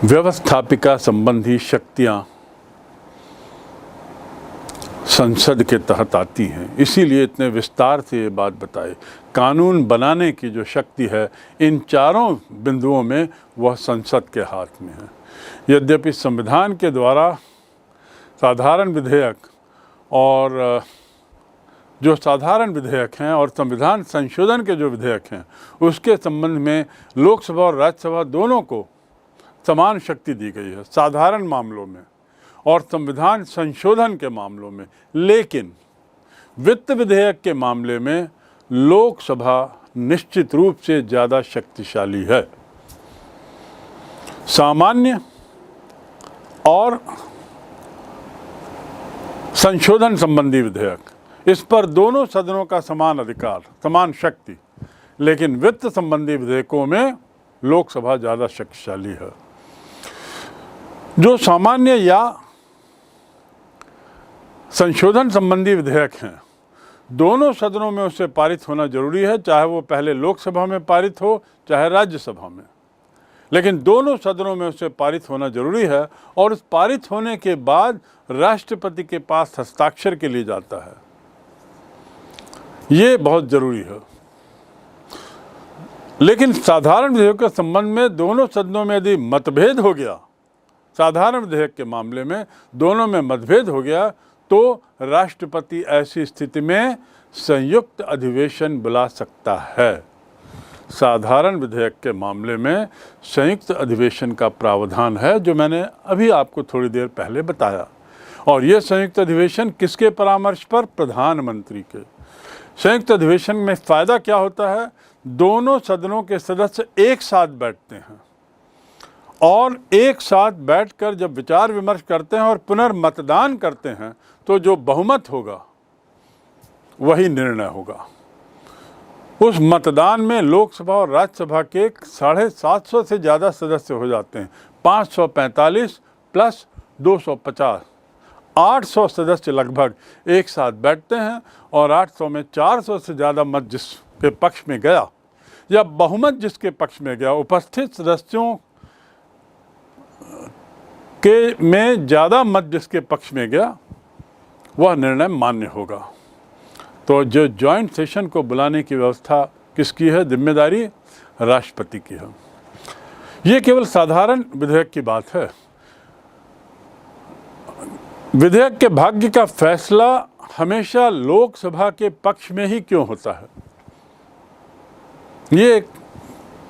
व्यवस्थापिका संबंधी शक्तियां संसद के तहत आती हैं, इसीलिए इतने विस्तार से ये बात बताई। कानून बनाने की जो शक्ति है इन चारों बिंदुओं में वह संसद के हाथ में है। यद्यपि संविधान के द्वारा साधारण विधेयक और जो साधारण विधेयक हैं और संविधान संशोधन के जो विधेयक हैं उसके संबंध में लोकसभा और राज्यसभा दोनों को समान शक्ति दी गई है साधारण मामलों में और संविधान संशोधन के मामलों में, लेकिन वित्त विधेयक के मामले में लोकसभा निश्चित रूप से ज़्यादा शक्तिशाली है। सामान्य और संशोधन संबंधी विधेयक, इस पर दोनों सदनों का समान अधिकार, समान शक्ति, लेकिन वित्त संबंधी विधेयकों में लोकसभा ज़्यादा शक्तिशाली है। जो सामान्य या संशोधन संबंधी विधेयक हैं दोनों सदनों में उससे पारित होना जरूरी है, चाहे वो पहले लोकसभा में पारित हो चाहे राज्यसभा में, लेकिन दोनों सदनों में उससे पारित होना जरूरी है और उस पारित होने के बाद राष्ट्रपति के पास हस्ताक्षर के लिए जाता है। ये बहुत ज़रूरी है। लेकिन साधारण विधेयक के संबंध में दोनों सदनों में यदि मतभेद हो गया, साधारण विधेयक के मामले में दोनों में मतभेद हो गया, तो राष्ट्रपति ऐसी स्थिति में संयुक्त अधिवेशन बुला सकता है। साधारण विधेयक के मामले में संयुक्त अधिवेशन का प्रावधान है जो मैंने अभी आपको थोड़ी देर पहले बताया। और ये संयुक्त अधिवेशन किसके परामर्श पर? प्रधानमंत्री के। संयुक्त अधिवेशन में फ़ायदा क्या होता है? दोनों सदनों के सदस्य एक साथ बैठते हैं और एक साथ बैठकर जब विचार विमर्श करते हैं और पुनर्मतदान करते हैं तो जो बहुमत होगा वही निर्णय होगा। उस मतदान में लोकसभा और राज्यसभा के 750 से ज़्यादा सदस्य हो जाते हैं। 545 प्लस 250, 800 सदस्य लगभग एक साथ बैठते हैं और 800 में 400 से ज़्यादा मत जिसके पक्ष में गया या बहुमत जिसके पक्ष में गया, उपस्थित सदस्यों के में ज़्यादा मत जिसके पक्ष में गया वह निर्णय मान्य होगा। तो जो जॉइंट सेशन को बुलाने की व्यवस्था किसकी है? जिम्मेदारी राष्ट्रपति की है। ये केवल साधारण विधेयक की बात है। विधेयक के भाग्य का फैसला हमेशा लोकसभा के पक्ष में ही क्यों होता है? ये एक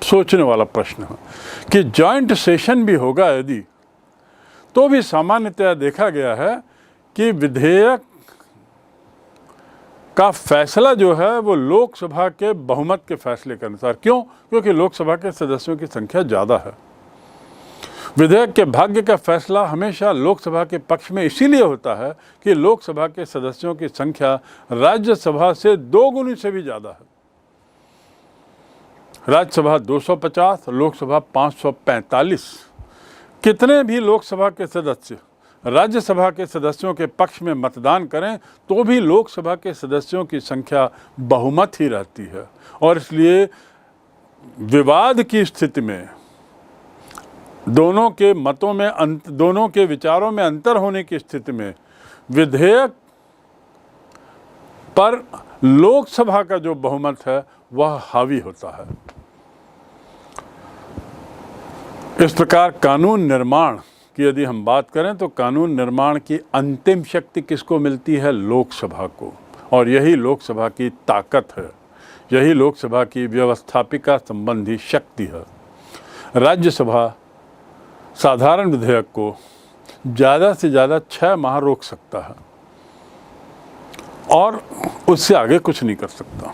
सोचने वाला प्रश्न है कि जॉइंट सेशन भी होगा यदि, तो भी सामान्यतया देखा गया है कि विधेयक का फैसला जो है वो लोकसभा के बहुमत के फैसले के अनुसार। क्यों? क्योंकि लोकसभा के सदस्यों की संख्या ज़्यादा है। विधेयक के भाग्य का फैसला हमेशा लोकसभा के पक्ष में इसीलिए होता है कि लोकसभा के सदस्यों की संख्या राज्यसभा से 2 गुनी से भी ज़्यादा है। राज्यसभा 250, लोकसभा 545। कितने भी लोकसभा के सदस्य राज्यसभा के सदस्यों के पक्ष में मतदान करें तो भी लोकसभा के सदस्यों की संख्या बहुमत ही रहती है और इसलिए विवाद की स्थिति में दोनों के मतों में दोनों के विचारों में अंतर होने की स्थिति में विधेयक पर लोकसभा का जो बहुमत है वह हावी होता है। इस प्रकार कानून निर्माण की यदि हम बात करें तो कानून निर्माण की अंतिम शक्ति किसको मिलती है? लोकसभा को। और यही लोकसभा की ताकत है, यही लोकसभा की व्यवस्थापिका संबंधी शक्ति है। राज्यसभा साधारण विधेयक को ज़्यादा से ज़्यादा 6 माह रोक सकता है और उससे आगे कुछ नहीं कर सकता।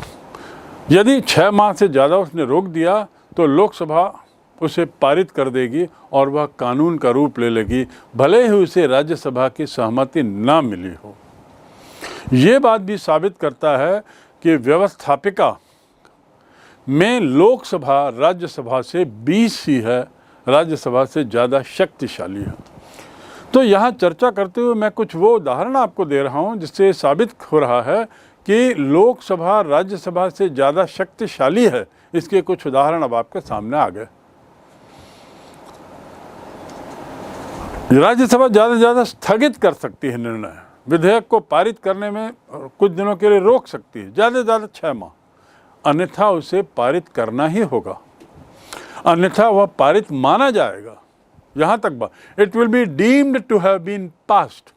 यदि 6 माह से ज़्यादा उसने रोक दिया तो लोकसभा उसे पारित कर देगी और वह कानून का रूप ले लेगी, भले ही उसे राज्यसभा की सहमति ना मिली हो। ये बात भी साबित करता है कि व्यवस्थापिका में लोकसभा राज्यसभा से 20 ही है, राज्यसभा से ज़्यादा शक्तिशाली है। तो यहाँ चर्चा करते हुए मैं कुछ वो उदाहरण आपको दे रहा हूँ जिससे साबित हो रहा है कि लोकसभा राज्यसभा से ज़्यादा शक्तिशाली है। इसके कुछ उदाहरण अब आपके सामने आ गए। राज्यसभा ज़्यादा से ज़्यादा स्थगित कर सकती है निर्णय, विधेयक को पारित करने में कुछ दिनों के लिए रोक सकती है, ज़्यादा से ज़्यादा 6 माह, अन्यथा उसे पारित करना ही होगा, अन्यथा वह पारित माना जाएगा। यहाँ तक बात, it will be deemed to have been passed,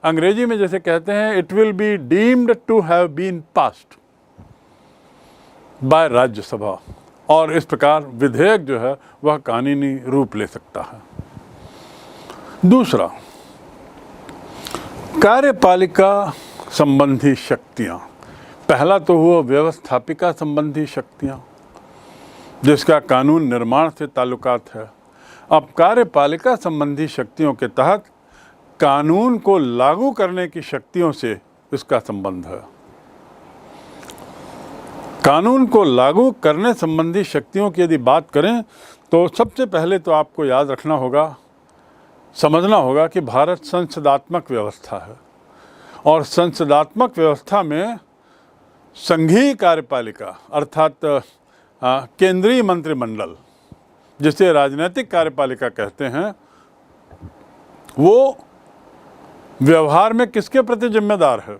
अंग्रेजी में जैसे कहते हैं it will be deemed to have been passed by Rajya Sabha, और इस प्रकार विधेयक जो है वह कानूनी रूप ले सकता है। दूसरा, कार्यपालिका संबंधी शक्तियां। पहला तो हुआ व्यवस्थापिका संबंधी शक्तियां, जिसका कानून निर्माण से ताल्लुकात है। अब कार्यपालिका संबंधी शक्तियों के तहत कानून को लागू करने की शक्तियों से इसका संबंध है। कानून को लागू करने संबंधी शक्तियों की यदि बात करें तो सबसे पहले तो आपको याद रखना होगा, समझना होगा कि भारत संसदात्मक व्यवस्था है, और संसदात्मक व्यवस्था में संघीय कार्यपालिका अर्थात केंद्रीय मंत्रिमंडल, जिसे राजनीतिक कार्यपालिका कहते हैं, वो व्यवहार में किसके प्रति जिम्मेदार है,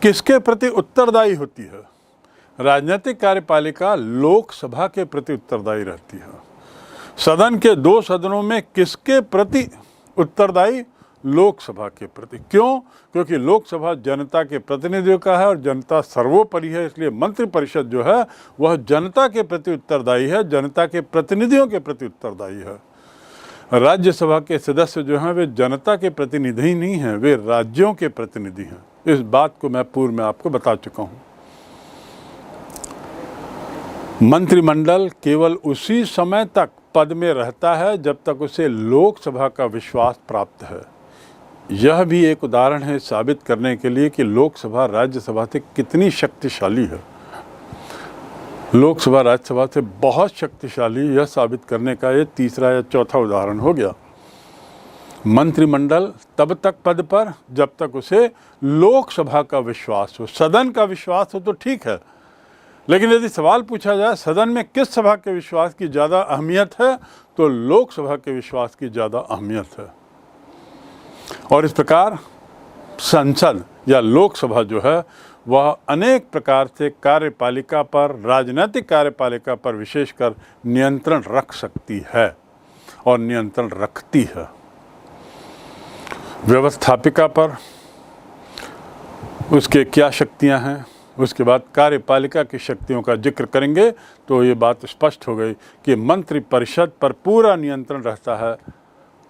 किसके प्रति उत्तरदायी होती है। राजनीतिक कार्यपालिका लोकसभा के प्रति उत्तरदायी रहती है। सदन के 2 सदनों में किसके प्रति उत्तरदायी? लोकसभा के प्रति। क्यों? क्योंकि लोकसभा जनता के प्रतिनिधियों का है और जनता सर्वोपरि है, इसलिए मंत्रिपरिषद जो है वह जनता के प्रति उत्तरदायी है, जनता के प्रतिनिधियों के प्रति उत्तरदायी है। राज्यसभा के सदस्य जो हैं वे जनता के प्रतिनिधि नहीं हैं, वे राज्यों के प्रतिनिधि हैं। इस बात को मैं पूर्व में आपको बता चुका हूँ। मंत्रिमंडल केवल उसी समय तक पद में रहता है जब तक उसे लोकसभा का विश्वास प्राप्त है। यह भी एक उदाहरण है साबित करने के लिए कि लोकसभा राज्यसभा से कितनी शक्तिशाली है। लोकसभा राज्यसभा से बहुत शक्तिशाली, यह साबित करने का ये तीसरा या चौथा उदाहरण हो गया। मंत्रिमंडल तब तक पद पर जब तक उसे लोकसभा का विश्वास हो, सदन का विश्वास हो तो ठीक है, लेकिन यदि सवाल पूछा जाए सदन में किस सभा के विश्वास की ज़्यादा अहमियत है, तो लोकसभा के विश्वास की ज़्यादा अहमियत है। और इस प्रकार संसद या लोकसभा जो है वह अनेक प्रकार से कार्यपालिका पर, राजनीतिक कार्यपालिका पर विशेषकर नियंत्रण रख सकती है और नियंत्रण रखती है। व्यवस्थापिका पर उसके क्या शक्तियां हैं, उसके बाद कार्यपालिका की शक्तियों का जिक्र करेंगे तो ये बात स्पष्ट हो गई कि मंत्रिपरिषद पर पूरा नियंत्रण रहता है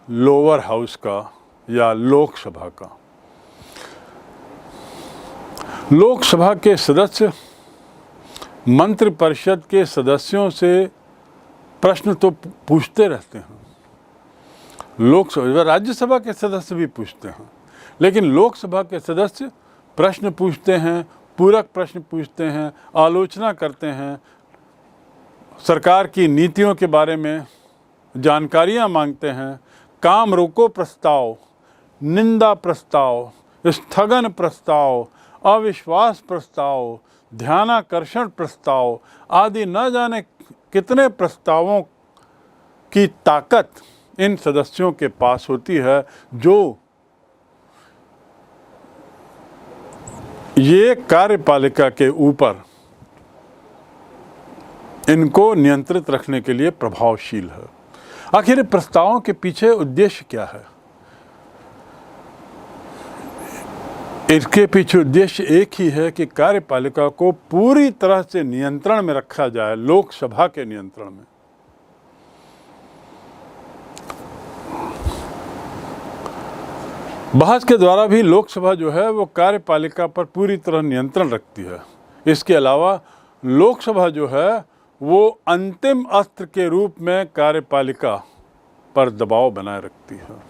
लोअर हाउस का या लोकसभा का। लोकसभा के सदस्य मंत्रिपरिषद के सदस्यों से प्रश्न तो पूछते रहते हैं, लोकसभा राज्यसभा के सदस्य भी पूछते हैं, लेकिन लोकसभा के सदस्य प्रश्न पूछते हैं, पूरक प्रश्न पूछते हैं, आलोचना करते हैं, सरकार की नीतियों के बारे में जानकारियां मांगते हैं, काम रोको प्रस्ताव, निंदा प्रस्ताव, स्थगन प्रस्ताव, अविश्वास प्रस्ताव, ध्यानाकर्षण प्रस्ताव आदि न जाने कितने प्रस्तावों की ताकत इन सदस्यों के पास होती है, जो ये कार्यपालिका के ऊपर इनको नियंत्रित रखने के लिए प्रभावशील है। आखिर प्रस्तावों के पीछे उद्देश्य क्या है? इसके पीछे उद्देश्य एक ही है कि कार्यपालिका को पूरी तरह से नियंत्रण में रखा जाए, लोकसभा के नियंत्रण में। बहस के द्वारा भी लोकसभा जो है वो कार्यपालिका पर पूरी तरह नियंत्रण रखती है। इसके अलावा लोकसभा जो है वो अंतिम अस्त्र के रूप में कार्यपालिका पर दबाव बनाए रखती है।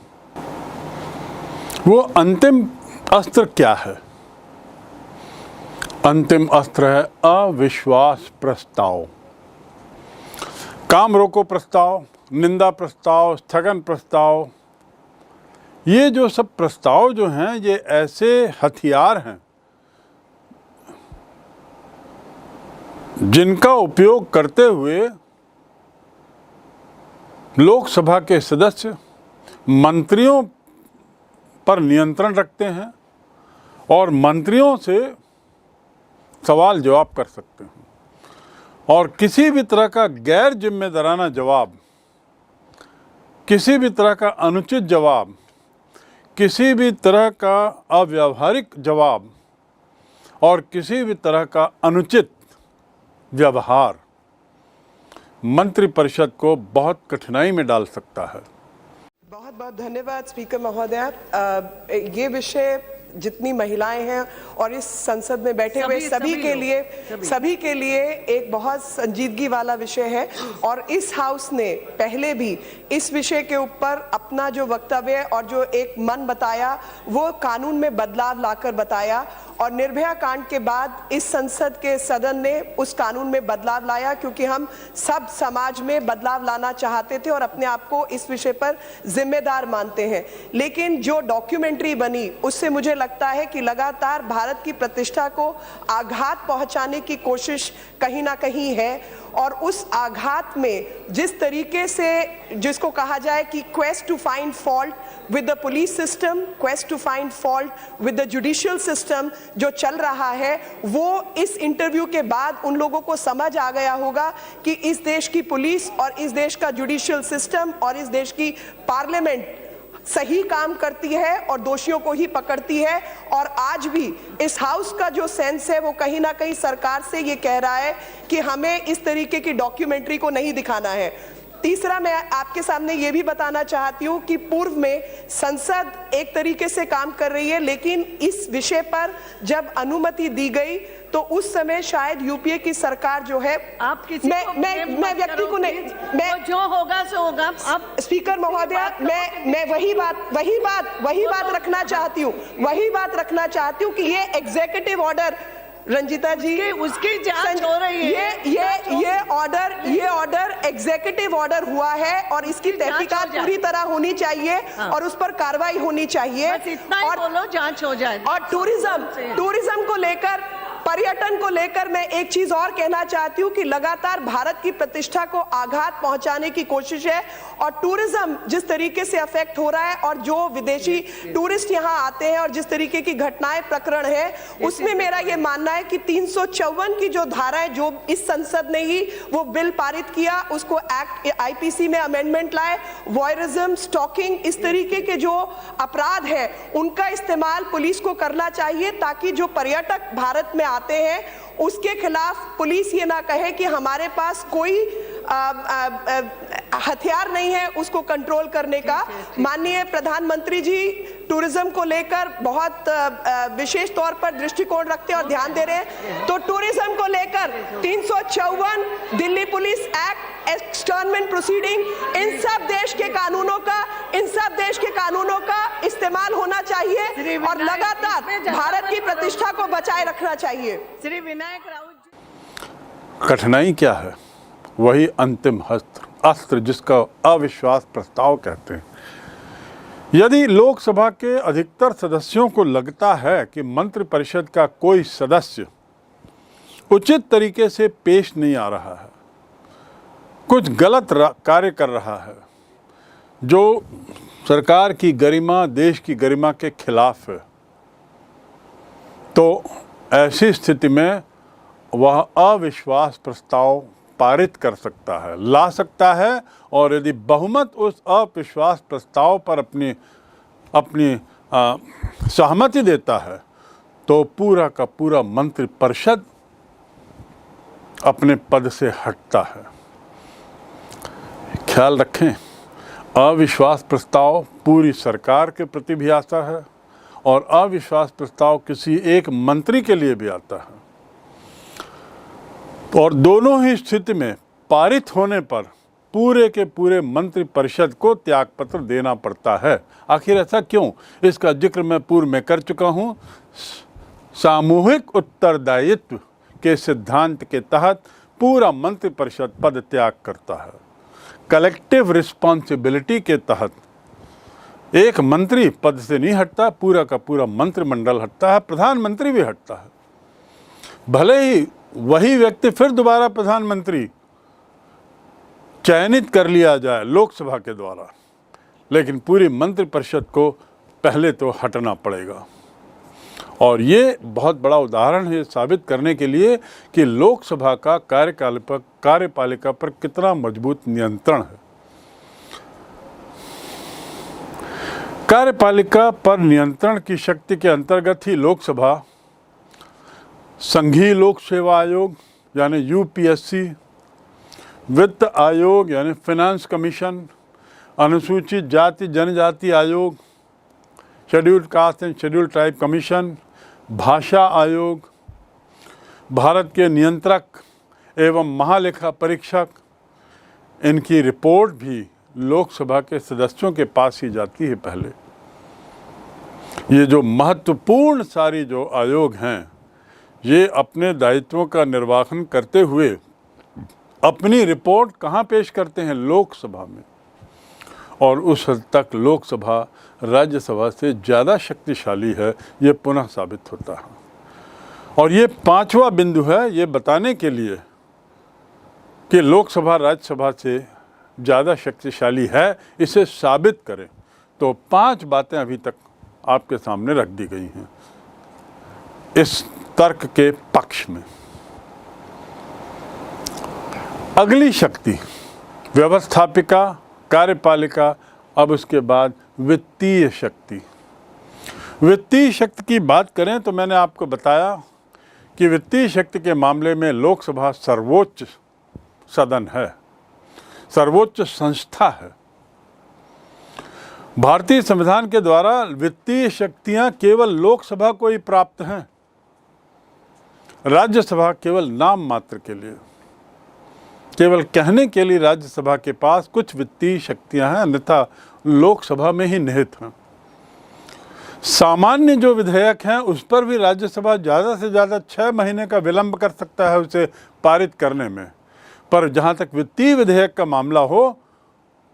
वो अंतिम अस्त्र क्या है? अंतिम अस्त्र है अविश्वास प्रस्ताव, काम रोको प्रस्ताव, निंदा प्रस्ताव, स्थगन प्रस्ताव। ये जो सब प्रस्ताव जो हैं ये ऐसे हथियार हैं जिनका उपयोग करते हुए लोकसभा के सदस्य मंत्रियों पर नियंत्रण रखते हैं और मंत्रियों से सवाल जवाब कर सकते हैं, और किसी भी तरह का गैर जिम्मेदाराना जवाब, किसी भी तरह का अनुचित जवाब, किसी भी तरह का अव्यावहारिक जवाब और किसी भी तरह का अनुचित व्यवहार मंत्रिपरिषद को बहुत कठिनाई में डाल सकता है। बहुत बहुत धन्यवाद स्पीकर महोदय। ये विषय जितनी महिलाएं हैं और इस संसद में बैठे हुए सभी के लिए एक बहुत संजीदगी वाला विषय है, और इस हाउस ने पहले भी इस विषय के ऊपर अपना जो वक्तव्य और जो एक मन बताया वो कानून में बदलाव लाकर बताया, और निर्भया कांड के बाद इस संसद के सदन ने उस कानून में बदलाव लाया, क्योंकि हम सब समाज में बदलाव लाना चाहते थे और अपने आप को इस विषय पर जिम्मेदार मानते हैं। लेकिन जो डॉक्यूमेंट्री बनी उससे मुझे लगता है कि लगातार भारत की प्रतिष्ठा को आघात पहुंचाने की कोशिश कहीं ना कहीं है, और उस आघात में जिस तरीके से जिसको कहा जाए कि quest to find fault with the police system, quest to find fault with the judicial system जो चल रहा है, वो इस इंटरव्यू के बाद उन लोगों को समझ आ गया होगा कि इस देश की पुलिस और इस देश का जुडिशियल सिस्टम और इस देश की पार्लियामेंट सही काम करती है और दोषियों को ही पकड़ती है। और आज भी इस हाउस का जो सेंस है वो कहीं ना कहीं सरकार से ये कह रहा है कि हमें इस तरीके की डॉक्यूमेंट्री को नहीं दिखाना है। तीसरा, मैं आपके सामने ये भी बताना चाहती हूँ कि पूर्व में संसद एक तरीके से काम कर रही है, लेकिन इस विषय पर जब अनुमति दी गई तो उस समय शायद यूपीए की सरकार जो है, आप किसी मैं व्यक्ति को नहीं, मैं जो होगा सो होगा। आप स्पीकर महोदय, मैं वही बात रखना चाहती हूँ कि ये एग्जीक्यूटिव ऑर्डर, रंजीता जी, उसकी जांच हो रही है। ये ऑर्डर एग्जीक्यूटिव ऑर्डर हुआ है और इसकी तहकीकात पूरी तरह होनी चाहिए और उस पर कार्रवाई होनी चाहिए। बस इतना ही बोलो, जांच हो जाए। और टूरिज्म को लेकर, पर्यटन को लेकर मैं एक चीज और कहना चाहती हूँ कि लगातार भारत की प्रतिष्ठा को आघात पहुंचाने की कोशिश है, और टूरिज्म जिस तरीके से अफेक्ट हो रहा है और जो विदेशी टूरिस्ट यहाँ आते हैं और जिस तरीके की घटनाएं, प्रकरण है, उसमें मेरा ये मानना है कि 354 की जो धाराएं जो इस संसद ने ही वो बिल पारित किया, उसको एक्ट आईपीसी में अमेंडमेंट लाए, वॉयरिज्म, स्टॉकिंग, इस तरीके के जो अपराध है उनका इस्तेमाल पुलिस को करना चाहिए, ताकि जो पर्यटक भारत में आते हैं उसके खिलाफ पुलिस ये ना कहे कि हमारे पास कोई हथियार नहीं है उसको कंट्रोल करने का। माननीय प्रधानमंत्री जी टूरिज्म को लेकर बहुत विशेष तौर पर दृष्टिकोण रखते हैं और ध्यान दे रहे हैं, तो टूरिज्म को लेकर 354 Delhi police act, externment proceeding, इन सब देश के कानूनों का इस्तेमाल होना चाहिए और लगातार भारत की प्रतिष्ठा को बचाए रखना चाहिए। श्री विनायक राउत, कठिनाई क्या है? वही अंतिम अस्त्र जिसका अविश्वास प्रस्ताव कहते हैं। यदि लोकसभा के अधिकतर सदस्यों को लगता है कि मंत्रिपरिषद का कोई सदस्य उचित तरीके से पेश नहीं आ रहा है, कुछ गलत कार्य कर रहा है जो सरकार की गरिमा, देश की गरिमा के खिलाफ है, तो ऐसी स्थिति में वह अविश्वास प्रस्ताव पारित कर सकता है, ला सकता है, और यदि बहुमत उस अविश्वास प्रस्ताव पर अपनी सहमति देता है तो पूरा का पूरा मंत्रिपरिषद अपने पद से हटता है। ख्याल रखें, अविश्वास प्रस्ताव पूरी सरकार के प्रति भी आता है और अविश्वास प्रस्ताव किसी एक मंत्री के लिए भी आता है, और दोनों ही स्थिति में पारित होने पर पूरे के पूरे मंत्रिपरिषद को त्यागपत्र देना पड़ता है। आखिर ऐसा क्यों? इसका जिक्र मैं पूर्व में कर चुका हूं। सामूहिक उत्तरदायित्व के सिद्धांत के तहत पूरा मंत्रिपरिषद पद त्याग करता है। कलेक्टिव रिस्पॉन्सिबिलिटी के तहत एक मंत्री पद से नहीं हटता, पूरा का पूरा मंत्रिमंडल हटता है, प्रधानमंत्री भी हटता है। भले ही वही व्यक्ति फिर दोबारा प्रधानमंत्री चयनित कर लिया जाए लोकसभा के द्वारा, लेकिन पूरी मंत्रिपरिषद को पहले तो हटना पड़ेगा। और ये बहुत बड़ा उदाहरण है साबित करने के लिए कि लोकसभा का कार्यपालिका पर कितना मजबूत नियंत्रण है। कार्यपालिका पर नियंत्रण की शक्ति के अंतर्गत ही लोकसभा संघीय लोक सेवा आयोग यानी यूपीएससी, वित्त आयोग यानी फाइनेंस कमीशन, अनुसूचित जाति जनजाति आयोग, scheduled caste and scheduled tribe commission, भाषा आयोग, भारत के नियंत्रक एवं महालेखा परीक्षक, इनकी रिपोर्ट भी लोकसभा के सदस्यों के पास ही जाती है पहले। ये जो महत्वपूर्ण सारी जो आयोग हैं, ये अपने दायित्वों का निर्वाहन करते हुए अपनी रिपोर्ट कहाँ पेश करते हैं? लोकसभा में। और उस हद तक लोकसभा राज्यसभा से ज़्यादा शक्तिशाली है, ये पुनः साबित होता है। और ये पांचवा बिंदु है ये बताने के लिए कि लोकसभा राज्यसभा से ज़्यादा शक्तिशाली है, इसे साबित करें तो 5 बातें अभी तक आपके सामने रख दी गई हैं इस तर्क के पक्ष में। अगली शक्ति व्यवस्थापिका, कार्यपालिका, अब उसके बाद वित्तीय शक्ति। वित्तीय शक्ति की बात करें तो मैंने आपको बताया कि वित्तीय शक्ति के मामले में लोकसभा सर्वोच्च सदन है, सर्वोच्च संस्था है। भारतीय संविधान के द्वारा वित्तीय शक्तियां केवल लोकसभा को ही प्राप्त हैं, राज्यसभा केवल नाम मात्र के लिए, केवल कहने के लिए राज्यसभा के पास कुछ वित्तीय शक्तियां हैं, अन्यथा लोकसभा में ही निहित हैं। सामान्य जो विधेयक हैं उस पर भी राज्यसभा ज़्यादा से ज़्यादा 6 महीने का विलंब कर सकता है उसे पारित करने में, पर जहाँ तक वित्तीय विधेयक का मामला हो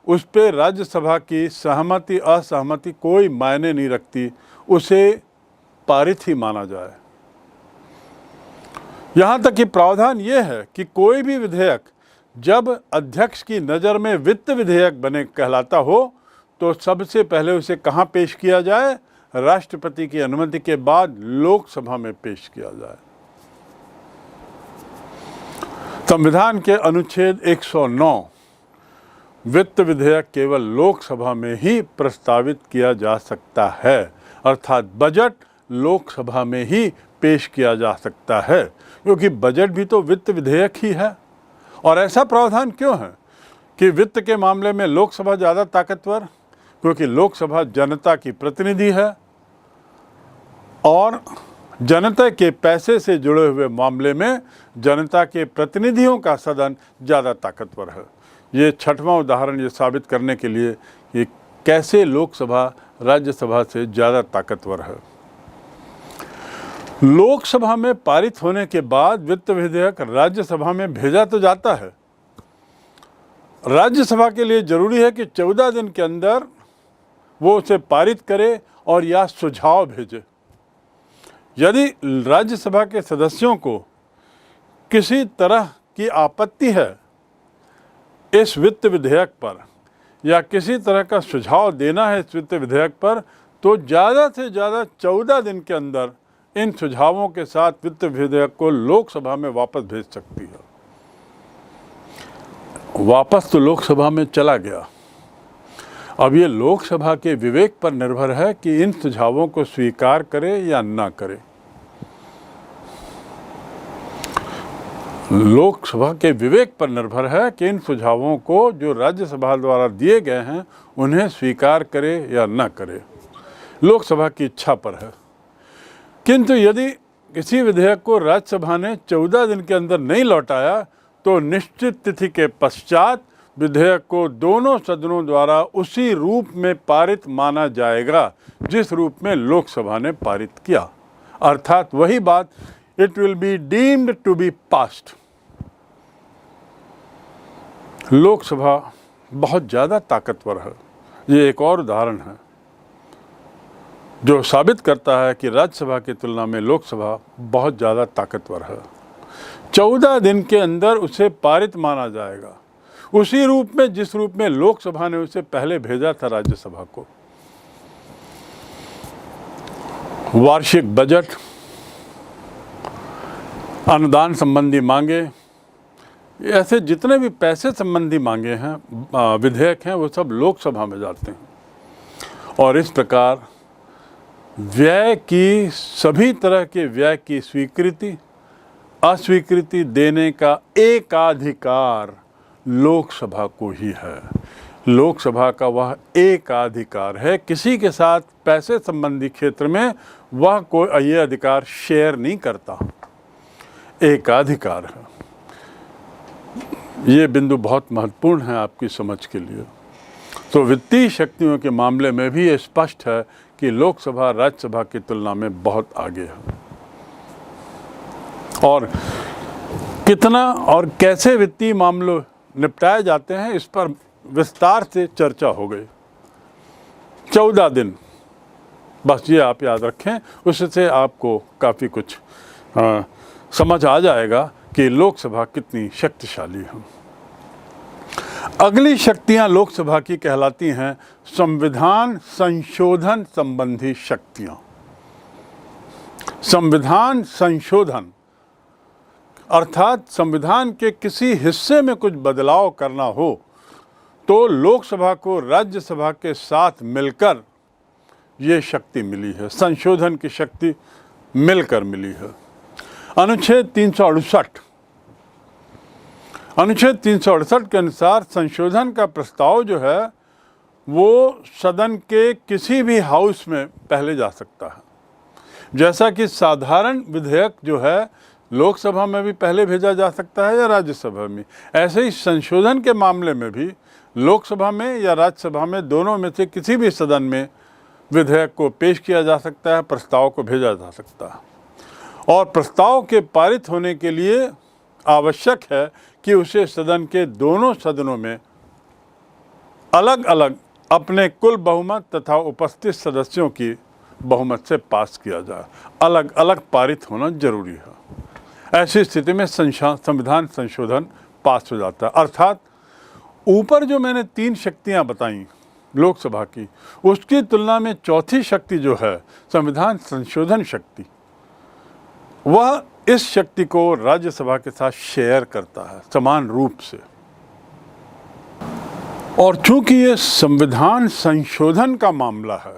उस पर राज्यसभा की सहमति असहमति कोई मायने नहीं रखती, उसे पारित ही माना जाए। यहाँ तक कि प्रावधान ये है कि कोई भी विधेयक जब अध्यक्ष की नज़र में वित्त विधेयक बने कहलाता हो तो सबसे पहले उसे कहाँ पेश किया जाए? राष्ट्रपति की अनुमति के बाद लोकसभा में पेश किया जाए। संविधान के अनुच्छेद 109 वित्त विधेयक केवल लोकसभा में ही प्रस्तावित किया जा सकता है, अर्थात बजट लोकसभा में ही पेश किया जा सकता है, क्योंकि बजट भी तो वित्त विधेयक ही है। और ऐसा प्रावधान क्यों है कि वित्त के मामले में लोकसभा ज़्यादा ताकतवर? क्योंकि लोकसभा जनता की प्रतिनिधि है और जनता के पैसे से जुड़े हुए मामले में जनता के प्रतिनिधियों का सदन ज़्यादा ताकतवर है। ये 6वां उदाहरण ये साबित करने के लिए कि कैसे लोकसभा राज्यसभा से ज़्यादा ताकतवर है। लोकसभा में पारित होने के बाद वित्त विधेयक राज्यसभा में भेजा तो जाता है। राज्यसभा के लिए जरूरी है कि 14 दिन के अंदर वो उसे पारित करे और या सुझाव भेजे। यदि राज्यसभा के सदस्यों को किसी तरह की आपत्ति है इस वित्त विधेयक पर या किसी तरह का सुझाव देना है इस वित्त विधेयक पर, तो ज़्यादा से ज़्यादा 14 दिन के अंदर इन सुझावों के साथ वित्त विधेयक को लोकसभा में वापस भेज सकती है। वापस तो लोकसभा में चला गया, अब ये लोकसभा के विवेक पर निर्भर है कि इन सुझावों को स्वीकार करे या ना करे। लोकसभा के विवेक पर निर्भर है कि इन सुझावों को जो राज्यसभा द्वारा दिए गए हैं उन्हें स्वीकार करे या ना करे, लोकसभा की इच्छा पर है। किंतु यदि किसी विधेयक को राज्यसभा ने 14 दिन के अंदर नहीं लौटाया तो निश्चित तिथि के पश्चात विधेयक को दोनों सदनों द्वारा उसी रूप में पारित माना जाएगा जिस रूप में लोकसभा ने पारित किया, अर्थात वही बात, it will be deemed to be passed. Lok Sabha बहुत ज़्यादा ताकतवर है। ये एक और उदाहरण है जो साबित करता है कि राज्यसभा की तुलना में लोकसभा बहुत ज़्यादा ताकतवर है। 14 दिन के अंदर उसे पारित माना जाएगा, उसी रूप में जिस रूप में लोकसभा ने उसे पहले भेजा था राज्यसभा को। वार्षिक बजट, अनुदान संबंधी मांगे, ऐसे जितने भी पैसे संबंधी मांगे हैं, विधेयक हैं, वो सब लोकसभा में जाते हैं। और इस प्रकार व्यय की, सभी तरह के व्यय की स्वीकृति अस्वीकृति देने का एकाधिकार लोकसभा को ही है। लोकसभा का वह एकाधिकार है, किसी के साथ पैसे संबंधी क्षेत्र में वह कोई ये अधिकार शेयर नहीं करता, एकाधिकार है। ये बिंदु बहुत महत्वपूर्ण है आपकी समझ के लिए। तो वित्तीय शक्तियों के मामले में भी ये स्पष्ट है कि लोकसभा राज्यसभा की तुलना में बहुत आगे है। और कितना और कैसे वित्तीय मामले निपटाए जाते हैं, इस पर विस्तार से चर्चा हो गई। 14 दिन, बस ये आप याद रखें, उससे आपको काफ़ी कुछ समझ आ जाएगा कि लोकसभा कितनी शक्तिशाली है। अगली शक्तियां लोकसभा की कहलाती हैं संविधान संशोधन संबंधी शक्तियां। संविधान संशोधन अर्थात संविधान के किसी हिस्से में कुछ बदलाव करना हो तो लोकसभा को राज्यसभा के साथ मिलकर ये शक्ति मिली है, संशोधन की शक्ति मिलकर मिली है। अनुच्छेद 368 के अनुसार संशोधन का प्रस्ताव जो है वो सदन के किसी भी हाउस में पहले जा सकता है। जैसा कि साधारण विधेयक जो है लोकसभा में भी पहले भेजा जा सकता है या राज्यसभा में, ऐसे ही संशोधन के मामले में भी लोकसभा में या राज्यसभा में, दोनों में से किसी भी सदन में विधेयक को पेश किया जा सकता है, प्रस्ताव को भेजा जा सकता है। और प्रस्ताव के पारित होने के लिए आवश्यक है कि उसे सदन के दोनों सदनों में अलग अलग अपने कुल बहुमत तथा उपस्थित सदस्यों की बहुमत से पास किया जाए। अलग अलग पारित होना जरूरी है। ऐसी स्थिति में संविधान संशोधन पास हो जाता है। अर्थात ऊपर जो मैंने 3 शक्तियां बताई लोकसभा की, उसकी तुलना में चौथी शक्ति जो है संविधान संशोधन शक्ति, वह इस शक्ति को राज्यसभा के साथ शेयर करता है समान रूप से। और चूंकि ये संविधान संशोधन का मामला है,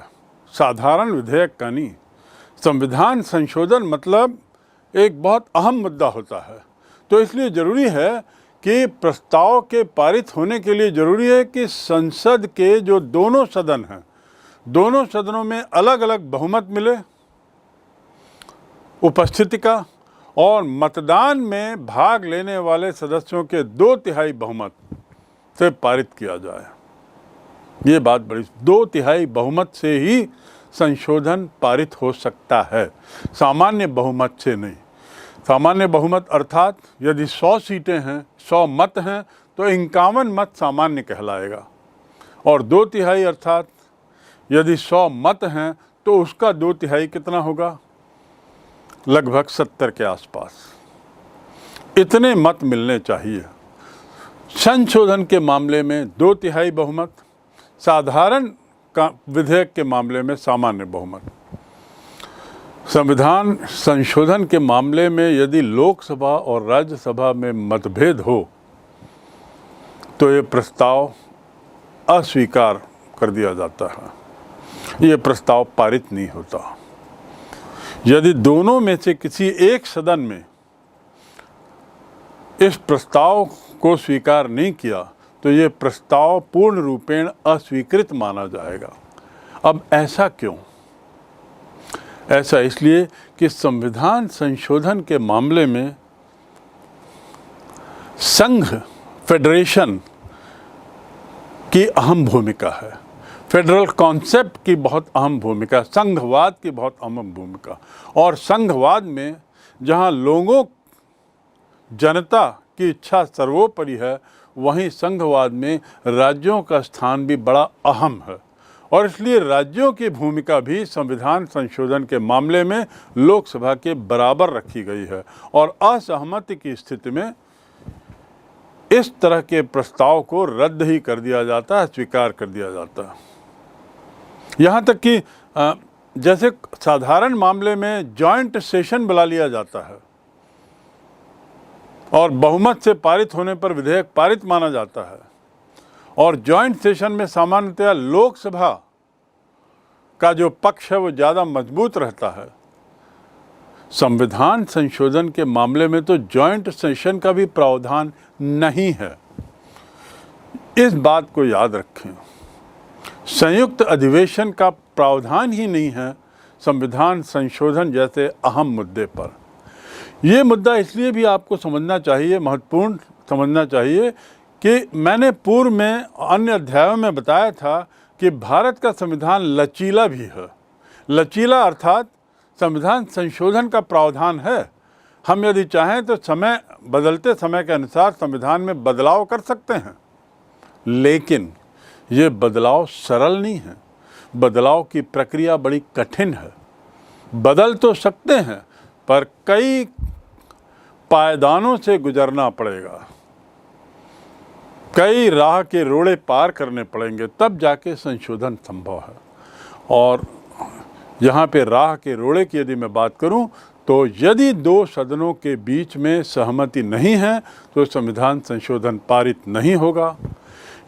साधारण विधेयक का नहीं, संविधान संशोधन मतलब एक बहुत अहम मुद्दा होता है, तो इसलिए ज़रूरी है कि प्रस्ताव के पारित होने के लिए ज़रूरी है कि संसद के जो दोनों सदन हैं, दोनों सदनों में अलग अलग बहुमत मिले उपस्थिति का, और मतदान में भाग लेने वाले सदस्यों के 2/3 बहुमत से पारित किया जाए। ये बात बड़ी, 2/3 बहुमत से ही संशोधन पारित हो सकता है, सामान्य बहुमत से नहीं। सामान्य बहुमत अर्थात यदि 100 सीटें हैं, 100 मत हैं, तो 51 मत सामान्य कहलाएगा। और 2/3 अर्थात यदि 100 मत हैं तो उसका 2/3 कितना होगा, लगभग 70 के आसपास। इतने मत मिलने चाहिए। संशोधन के मामले में 2/3 बहुमत, साधारण का विधेयक के मामले में सामान्य बहुमत। संविधान संशोधन के मामले में यदि लोकसभा और राज्यसभा में मतभेद हो तो ये प्रस्ताव अस्वीकार कर दिया जाता है, ये प्रस्ताव पारित नहीं होता। यदि दोनों में से किसी एक सदन में इस प्रस्ताव को स्वीकार नहीं किया तो ये प्रस्ताव पूर्ण रूपेण अस्वीकृत माना जाएगा। अब ऐसा क्यों? ऐसा इसलिए कि संविधान संशोधन के मामले में संघ, फेडरेशन की अहम भूमिका है, फेडरल कॉन्सेप्ट की बहुत अहम भूमिका, संघवाद की बहुत अहम भूमिका। और संघवाद में जहां लोगों, जनता की इच्छा सर्वोपरि है, वहीं संघवाद में राज्यों का स्थान भी बड़ा अहम है। और इसलिए राज्यों की भूमिका भी संविधान संशोधन के मामले में लोकसभा के बराबर रखी गई है। और असहमति की स्थिति में इस तरह के प्रस्ताव को रद्द ही कर दिया जाता है, स्वीकार कर दिया जाता है। यहाँ तक कि जैसे साधारण मामले में जॉइंट सेशन बुला लिया जाता है और बहुमत से पारित होने पर विधेयक पारित माना जाता है, और जॉइंट सेशन में सामान्यतया लोकसभा का जो पक्ष है वो ज़्यादा मजबूत रहता है। संविधान संशोधन के मामले में तो जॉइंट सेशन का भी प्रावधान नहीं है। इस बात को याद रखें, संयुक्त अधिवेशन का प्रावधान ही नहीं है संविधान संशोधन जैसे अहम मुद्दे पर। ये मुद्दा इसलिए भी आपको समझना चाहिए, महत्वपूर्ण समझना चाहिए, कि मैंने पूर्व में अन्य अध्यायों में बताया था कि भारत का संविधान लचीला भी है। लचीला अर्थात संविधान संशोधन का प्रावधान है। हम यदि चाहें तो समय बदलते समय के अनुसार संविधान में बदलाव कर सकते हैं, लेकिन ये बदलाव सरल नहीं है। बदलाव की प्रक्रिया बड़ी कठिन है। बदल तो सकते हैं पर कई पायदानों से गुजरना पड़ेगा, कई राह के रोड़े पार करने पड़ेंगे, तब जाके संशोधन संभव है। और यहाँ पे राह के रोड़े की यदि मैं बात करूँ तो यदि दो सदनों के बीच में सहमति नहीं है तो संविधान संशोधन पारित नहीं होगा।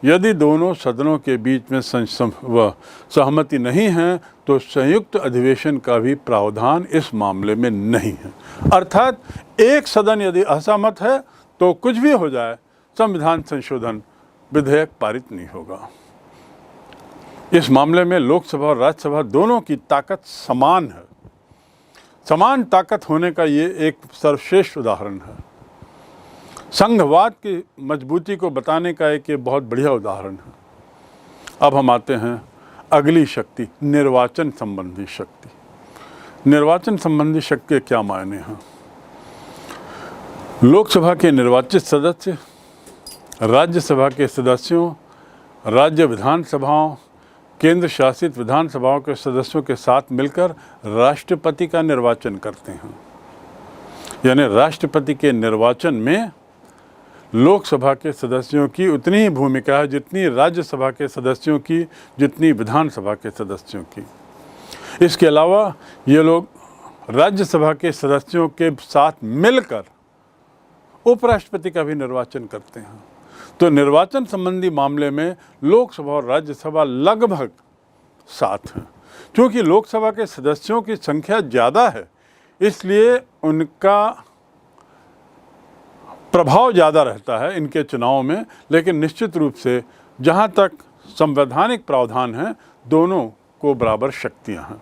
यदि दोनों सदनों के बीच में सहमति नहीं है तो संयुक्त अधिवेशन का भी प्रावधान इस मामले में नहीं है। अर्थात एक सदन यदि असहमत है तो कुछ भी हो जाए, संविधान संशोधन विधेयक पारित नहीं होगा। इस मामले में लोकसभा और राज्यसभा दोनों की ताकत समान है। समान ताकत होने का ये एक सर्वश्रेष्ठ उदाहरण है। संघवाद की मजबूती को बताने का एक ये बहुत बढ़िया उदाहरण है। अब हम आते हैं अगली शक्ति, निर्वाचन संबंधी शक्ति। निर्वाचन संबंधी शक्ति के क्या मायने हैं? लोकसभा के निर्वाचित सदस्य राज्यसभा के सदस्यों, राज्य विधानसभाओं, केंद्र शासित विधानसभाओं के सदस्यों के साथ मिलकर राष्ट्रपति का निर्वाचन करते हैं। यानी राष्ट्रपति के निर्वाचन में लोकसभा के सदस्यों की उतनी ही भूमिका है जितनी राज्यसभा के सदस्यों की, जितनी विधानसभा के सदस्यों की। इसके अलावा ये लोग राज्यसभा के सदस्यों के साथ मिलकर उपराष्ट्रपति का भी निर्वाचन करते हैं। तो निर्वाचन संबंधी मामले में लोकसभा और राज्यसभा लगभग साथ हैं। क्योंकि लोकसभा के सदस्यों की संख्या ज़्यादा है, इसलिए उनका प्रभाव ज़्यादा रहता है इनके चुनाव में। लेकिन निश्चित रूप से जहाँ तक संवैधानिक प्रावधान है, दोनों को बराबर शक्तियाँ हैं।